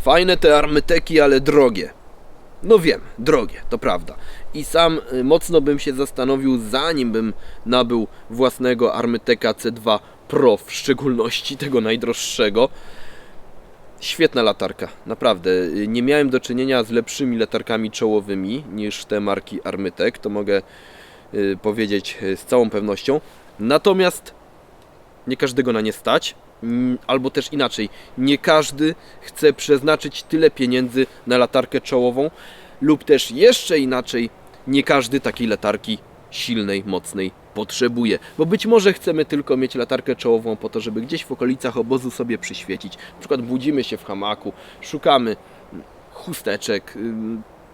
Fajne te armyteki, ale drogie. No wiem, drogie, to prawda. I sam mocno bym się zastanowił, zanim bym nabył własnego Armyteka C2 Pro, w szczególności tego najdroższego. Świetna latarka, naprawdę. Nie miałem do czynienia z lepszymi latarkami czołowymi niż te marki Armytek, to mogę powiedzieć z całą pewnością. Natomiast nie każdego na nie stać, albo też inaczej, nie każdy chce przeznaczyć tyle pieniędzy na latarkę czołową, lub też jeszcze inaczej, nie każdy takiej latarki silnej, mocnej potrzebuje. Bo być może chcemy tylko mieć latarkę czołową po to, żeby gdzieś w okolicach obozu sobie przyświecić. Na przykład budzimy się w hamaku, szukamy chusteczek,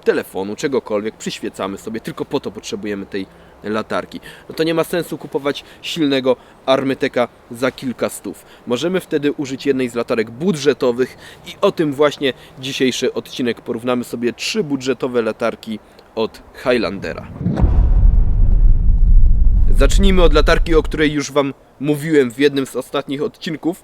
telefonu, czegokolwiek, przyświecamy sobie, tylko po to potrzebujemy tej latarki. No to nie ma sensu kupować silnego Armyteka za kilka stów. Możemy wtedy użyć jednej z latarek budżetowych i o tym właśnie dzisiejszy odcinek. Porównamy sobie 3 budżetowe latarki od Highlandera. Zacznijmy od latarki, o której już Wam mówiłem w jednym z ostatnich odcinków.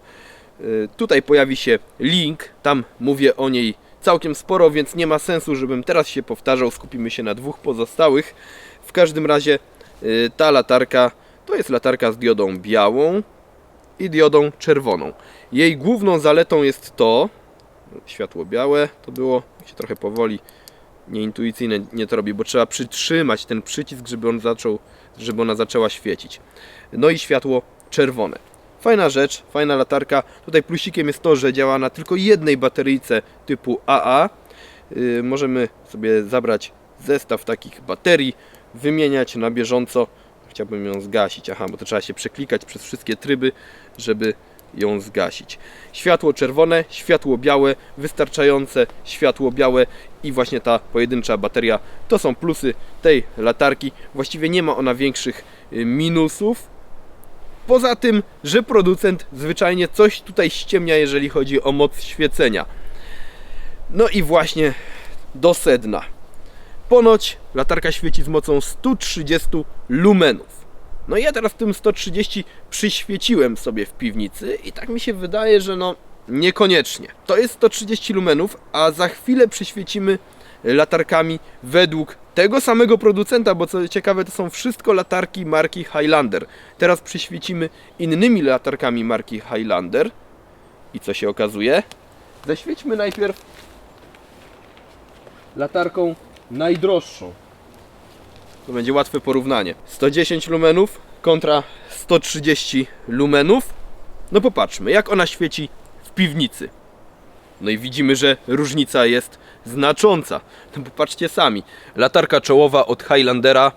Tutaj pojawi się link, tam mówię o niej całkiem sporo, więc nie ma sensu, żebym teraz się powtarzał. Skupimy się na 2 pozostałych. W każdym razie ta latarka to jest latarka z diodą białą i diodą czerwoną. Jej główną zaletą jest to, światło białe to było, się trochę powoli, nieintuicyjnie nie to robi, bo trzeba przytrzymać ten przycisk, żeby ona zaczęła świecić. No i światło czerwone. Fajna rzecz, fajna latarka. Tutaj plusikiem jest to, że działa na tylko jednej bateryjce typu AA. Możemy sobie zabrać zestaw takich baterii, wymieniać na bieżąco. Chciałbym ją zgasić, bo to trzeba się przeklikać przez wszystkie tryby, żeby ją zgasić. Światło czerwone, światło białe, wystarczające światło białe i właśnie ta pojedyncza bateria to są plusy tej latarki. Właściwie nie ma ona większych minusów. Poza tym, że producent zwyczajnie coś tutaj ściemnia, jeżeli chodzi o moc świecenia. No i właśnie do sedna. Ponoć latarka świeci z mocą 130 lumenów. No i ja teraz tym 130 przyświeciłem sobie w piwnicy i tak mi się wydaje, że niekoniecznie. To jest 130 lumenów, a za chwilę przyświecimy latarkami według tego samego producenta, bo co ciekawe, to są wszystko latarki marki Highlander. Teraz przyświecimy innymi latarkami marki Highlander. I co się okazuje? Zaświećmy najpierw latarką najdroższą. To będzie łatwe porównanie. 110 lumenów kontra 130 lumenów. No popatrzmy, jak ona świeci w piwnicy. No i widzimy, że różnica jest znacząca. No popatrzcie sami. Latarka czołowa od Highlandera,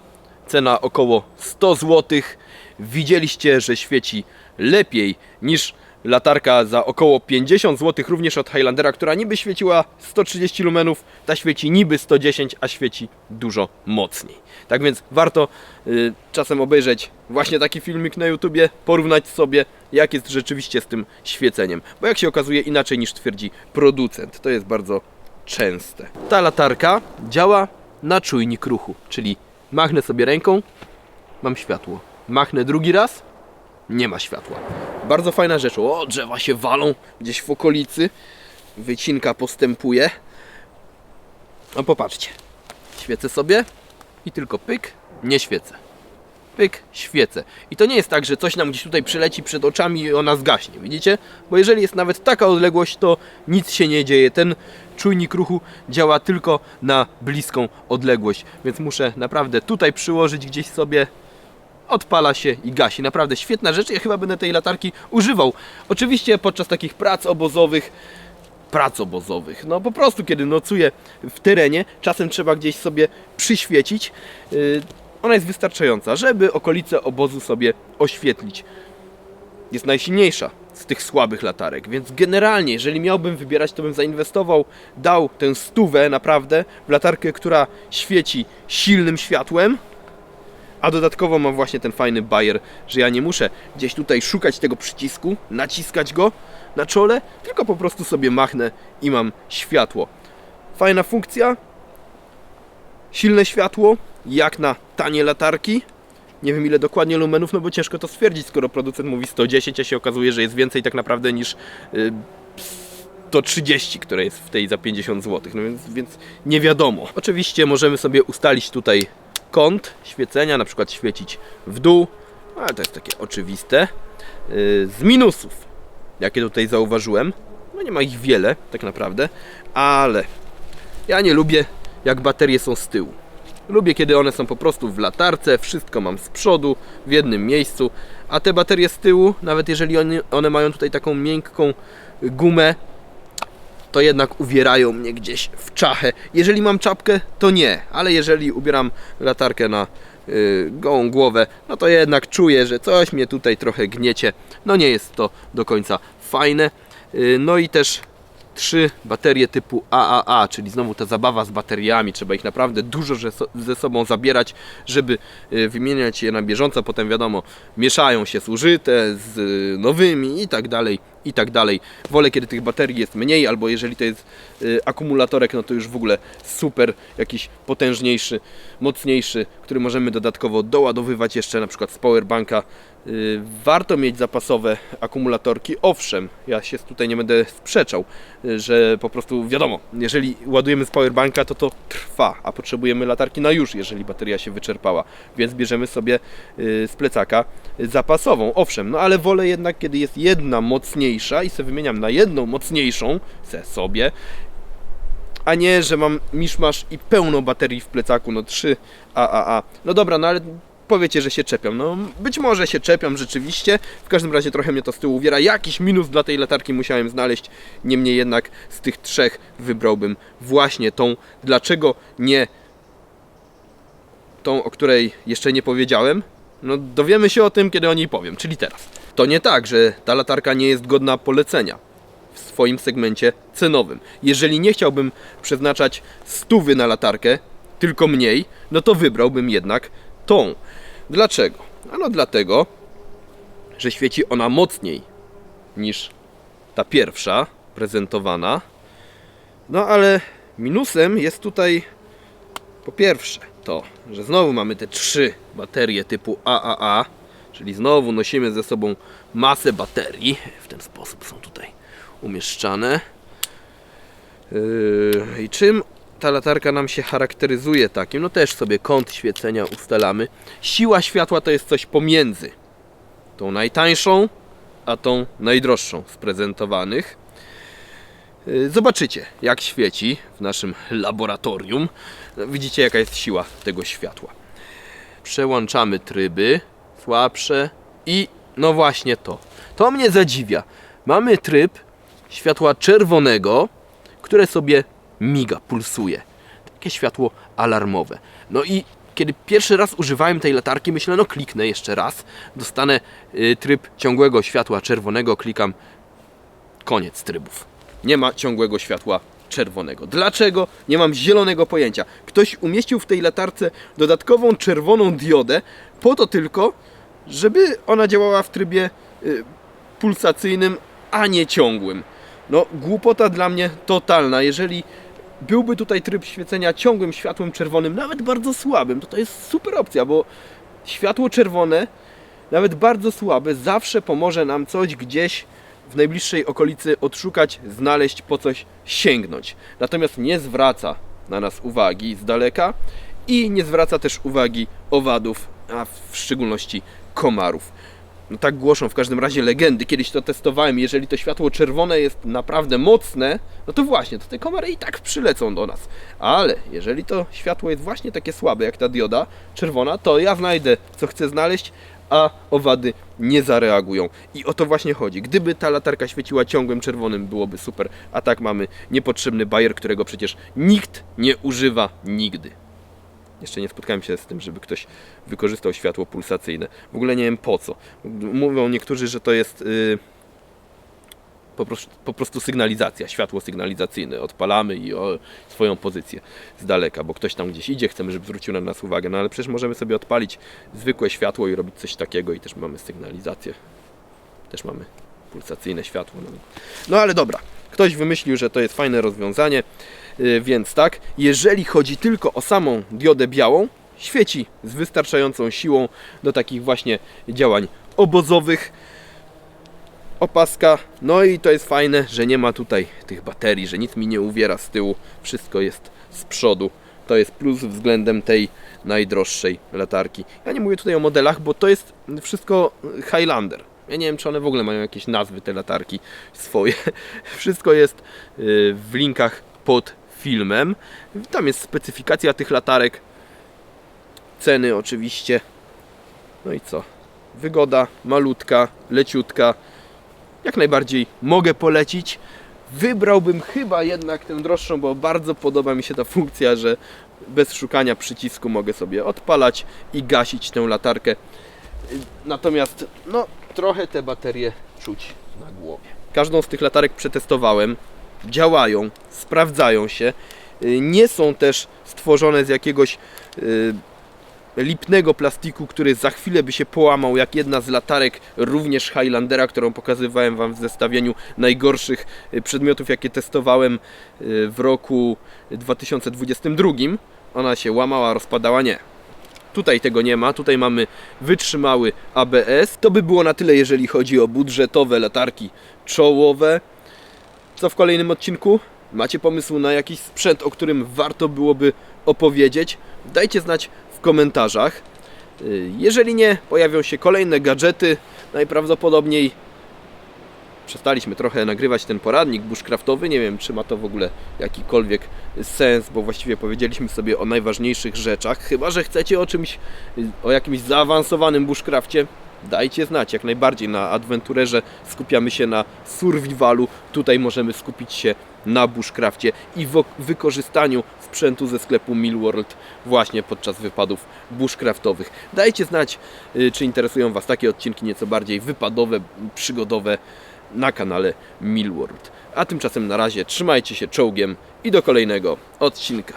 cena około 100 zł. Widzieliście, że świeci lepiej niż latarka za około 50 zł, również od Highlandera, która niby świeciła 130 lumenów, ta świeci niby 110, a świeci dużo mocniej. Tak więc warto czasem obejrzeć właśnie taki filmik na YouTubie, porównać sobie, jak jest rzeczywiście z tym świeceniem. Bo jak się okazuje, inaczej niż twierdzi producent. To jest bardzo częste. Ta latarka działa na czujnik ruchu, czyli machnę sobie ręką, mam światło. Machnę drugi raz, nie ma światła. Bardzo fajna rzecz. O, drzewa się walą gdzieś w okolicy. Wycinka postępuje. No popatrzcie. Świecę sobie i tylko pyk, nie świecę. Pyk, świecę. I to nie jest tak, że coś nam gdzieś tutaj przyleci przed oczami i ona zgaśnie. Widzicie? Bo jeżeli jest nawet taka odległość, to nic się nie dzieje. Ten czujnik ruchu działa tylko na bliską odległość. Więc muszę naprawdę tutaj przyłożyć gdzieś sobie. Odpala się i gasi. Naprawdę świetna rzecz. Ja chyba będę tej latarki używał. Oczywiście podczas takich prac obozowych. No po prostu kiedy nocuję w terenie, czasem trzeba gdzieś sobie przyświecić. Ona jest wystarczająca, żeby okolice obozu sobie oświetlić. Jest najsilniejsza z tych słabych latarek, więc generalnie, jeżeli miałbym wybierać, to bym zainwestował, dał tę 100 naprawdę w latarkę, która świeci silnym światłem. A dodatkowo mam właśnie ten fajny bajer, że ja nie muszę gdzieś tutaj szukać tego przycisku, naciskać go na czole, tylko po prostu sobie machnę i mam światło. Fajna funkcja, silne światło, jak na tanie latarki. Nie wiem ile dokładnie lumenów, no bo ciężko to stwierdzić, skoro producent mówi 110, a się okazuje, że jest więcej tak naprawdę niż 130, które jest w tej za 50 zł, no więc nie wiadomo. Oczywiście możemy sobie ustalić tutaj kąt świecenia, na przykład świecić w dół, ale to jest takie oczywiste. Z minusów, jakie tutaj zauważyłem, no nie ma ich wiele tak naprawdę, ale ja nie lubię, jak baterie są z tyłu. Lubię, kiedy one są po prostu w latarce, wszystko mam z przodu, w jednym miejscu, a te baterie z tyłu, nawet jeżeli one mają tutaj taką miękką gumę, to jednak uwierają mnie gdzieś w czachę. Jeżeli mam czapkę, to nie, ale jeżeli ubieram latarkę na gołą głowę, no to jednak czuję, że coś mnie tutaj trochę gniecie. No nie jest to do końca fajne. No i też 3 baterie typu AAA, czyli znowu ta zabawa z bateriami. Trzeba ich naprawdę dużo ze sobą zabierać, żeby wymieniać je na bieżąco. Potem wiadomo, mieszają się zużyte z nowymi i tak dalej, i tak dalej. Wolę, kiedy tych baterii jest mniej, albo jeżeli to jest akumulatorek, no to już w ogóle super, jakiś potężniejszy, mocniejszy, który możemy dodatkowo doładowywać jeszcze na przykład z powerbanka. Warto mieć zapasowe akumulatorki, owszem, ja się tutaj nie będę sprzeczał, że po prostu wiadomo, jeżeli ładujemy z powerbanka, to trwa, a potrzebujemy latarki na już, jeżeli bateria się wyczerpała, więc bierzemy sobie z plecaka zapasową, owszem, no ale wolę jednak, kiedy jest jedna mocniejsza i sobie wymieniam na jedną mocniejszą sobie, a nie, że mam miszmasz i pełno baterii w plecaku, no 3 AAA. No dobra, no ale powiecie, że się czepiam. No być może się czepiam rzeczywiście. W każdym razie trochę mnie to z tyłu uwiera. Jakiś minus dla tej latarki musiałem znaleźć. Niemniej jednak z tych 3 wybrałbym właśnie tą. Dlaczego nie tą, o której jeszcze nie powiedziałem? No dowiemy się o tym, kiedy o niej powiem, czyli teraz. To nie tak, że ta latarka nie jest godna polecenia w swoim segmencie cenowym. Jeżeli nie chciałbym przeznaczać 100 na latarkę, tylko mniej, no to wybrałbym jednak tą. Dlaczego? Ano dlatego, że świeci ona mocniej niż ta pierwsza prezentowana. No ale minusem jest tutaj po pierwsze to, że znowu mamy te 3 baterie typu AAA, czyli znowu nosimy ze sobą masę baterii. W ten sposób są tutaj umieszczane. I czym ta latarka nam się charakteryzuje takim? No też sobie kąt świecenia ustalamy. Siła światła to jest coś pomiędzy tą najtańszą, a tą najdroższą z prezentowanych. Zobaczycie, jak świeci w naszym laboratorium. Widzicie, jaka jest siła tego światła. Przełączamy tryby, słabsze i no właśnie to. To mnie zadziwia. Mamy tryb światła czerwonego, które sobie miga, pulsuje. Takie światło alarmowe. No i kiedy pierwszy raz używałem tej latarki, myślę, no kliknę jeszcze raz, dostanę tryb ciągłego światła czerwonego, klikam, koniec trybów. Nie ma ciągłego światła czerwonego. Dlaczego? Nie mam zielonego pojęcia. Ktoś umieścił w tej latarce dodatkową czerwoną diodę po to tylko, żeby ona działała w trybie pulsacyjnym, a nie ciągłym. No głupota dla mnie totalna. Jeżeli byłby tutaj tryb świecenia ciągłym światłem czerwonym, nawet bardzo słabym, to jest super opcja, bo światło czerwone, nawet bardzo słabe, zawsze pomoże nam coś gdzieś w najbliższej okolicy odszukać, znaleźć, po coś sięgnąć. Natomiast nie zwraca na nas uwagi z daleka i nie zwraca też uwagi owadów, a w szczególności komarów. No tak głoszą w każdym razie legendy. Kiedyś to testowałem. Jeżeli to światło czerwone jest naprawdę mocne, no to właśnie, to te komary i tak przylecą do nas. Ale jeżeli to światło jest właśnie takie słabe, jak ta dioda czerwona, to ja znajdę, co chcę znaleźć, a owady nie zareagują. I o to właśnie chodzi. Gdyby ta latarka świeciła ciągłym czerwonym, byłoby super. A tak mamy niepotrzebny bajer, którego przecież nikt nie używa nigdy. Jeszcze nie spotkałem się z tym, żeby ktoś wykorzystał światło pulsacyjne. W ogóle nie wiem po co. Mówią niektórzy, że to jest po prostu sygnalizacja, światło sygnalizacyjne. Odpalamy i swoją pozycję z daleka, bo ktoś tam gdzieś idzie, chcemy, żeby zwrócił na nas uwagę. No ale przecież możemy sobie odpalić zwykłe światło i robić coś takiego i też mamy sygnalizację. Też mamy pulsacyjne światło. No ale dobra, ktoś wymyślił, że to jest fajne rozwiązanie. Więc tak, jeżeli chodzi tylko o samą diodę białą, świeci z wystarczającą siłą do takich właśnie działań obozowych. opaska. No i to jest fajne, że nie ma tutaj tych baterii, że nic mi nie uwiera z tyłu. Wszystko jest z przodu. To jest plus względem tej najdroższej latarki. Ja nie mówię tutaj o modelach, bo to jest wszystko Highlander. Ja nie wiem, czy one w ogóle mają jakieś nazwy, te latarki swoje. Wszystko jest w linkach pod filmem. Tam jest specyfikacja tych latarek. Ceny oczywiście. No i co? Wygoda, malutka, leciutka. Jak najbardziej mogę polecić. Wybrałbym chyba jednak tę droższą, bo bardzo podoba mi się ta funkcja, że bez szukania przycisku mogę sobie odpalać i gasić tę latarkę. Natomiast no trochę te baterie czuć na głowie. Każdą z tych latarek przetestowałem. Działają, sprawdzają się. Nie są też stworzone z jakiegoś lipnego plastiku, który za chwilę by się połamał, jak jedna z latarek również Highlandera, którą pokazywałem Wam w zestawieniu najgorszych przedmiotów, jakie testowałem w roku 2022. Ona się łamała, rozpadała, nie. Tutaj tego nie ma, tutaj mamy wytrzymały ABS. To by było na tyle, jeżeli chodzi o budżetowe latarki czołowe. Co w kolejnym odcinku? Macie pomysł na jakiś sprzęt, o którym warto byłoby opowiedzieć? Dajcie znać w komentarzach. Jeżeli nie, pojawią się kolejne gadżety. Najprawdopodobniej przestaliśmy trochę nagrywać ten poradnik bushcraftowy. Nie wiem, czy ma to w ogóle jakikolwiek sens, bo właściwie powiedzieliśmy sobie o najważniejszych rzeczach. Chyba że chcecie o jakimś zaawansowanym bushcrafcie, dajcie znać. Jak najbardziej na adwenturerze skupiamy się na survivalu. Tutaj możemy skupić się na bushcrafcie i wykorzystaniu sprzętu ze sklepu Millworld właśnie podczas wypadów bushcraftowych. Dajcie znać, czy interesują Was takie odcinki nieco bardziej wypadowe, przygodowe na kanale Millworld. A tymczasem na razie trzymajcie się czołgiem i do kolejnego odcinka.